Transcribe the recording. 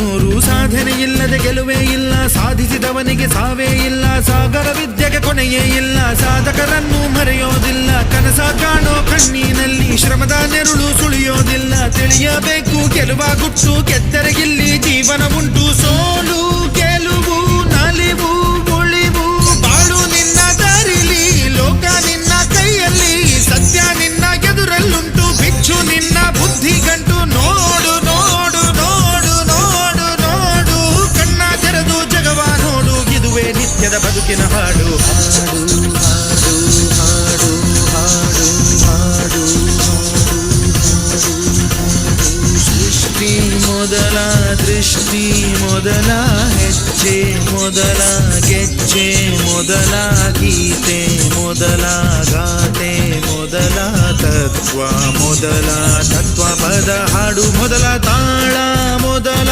ನೂರು ಸಾಧನೆ ಇಲ್ಲದೆ ಗೆಲುವೇ ಇಲ್ಲ, ಸಾಧಿಸಿದವನಿಗೆ ಸಾವೇ ಇಲ್ಲ, ಸಾಗರ ವಿದ್ಯೆಗೆ ಕೊನೆಯೇ ಇಲ್ಲ, ಸಾಧಕರನ್ನು ಮರೆಯೋದಿಲ್ಲ, ಕನಸ ಕಾಣೋ ಕಣ್ಣಿನಲ್ಲಿ ಶ್ರಮದ ನೆರುಳು ಸುಳಿಯೋದಿಲ್ಲ, ತಿಳಿಯಬೇಕು ಗೆಲುವ ಗುಟ್ಟು, ಗೆದ್ದರೆ ಇಲ್ಲಿ ಜೀವನ ಉಂಟು, ಸೋಲು ಗೆಲುವು ನಲಿವು ಉಳಿವು ಬಾಳು ನಿನ್ನ ದಾರಿಲಿ, ಲೋಕ ನಿನ್ನ ಕೈಯಲ್ಲಿ, ಸತ್ಯ ನಿನ್ನ ಎದುರಲ್ಲುಂಟು, ಬಿಚ್ಚು ನಿನ್ನ ಬುದ್ಧಿ ಗಂಟು, ನೋಡು ನೋಡು ನೋಡು ನೋಡು ನೋಡು, ಕಣ್ಣ ತೆರೆದು ಜಗವ ನೋಡು, ಇದುವೇ ನಿತ್ಯದ ಬದುಕಿನ ಹಾಡು. ಹಾಡು ಹಾಡು ಹಾಡು ಹಾಡು ಸೃಷ್ಟಿ ಮೊದಲ ದೃಷ್ಟಿ ಮೊದಲ ಹೆಜ್ಜೆ ಮೊದಲ ಗೆಜ್ಜೆ ಮೊದಲ ಗೀತೆ ಮೊದಲ ಗಾತೆ ಮೊದಲ ತತ್ವ ಮೊದಲ ತತ್ವ ಪದ ಹಾಡು ಮೊದಲ ತಾಳ ಮೊದಲ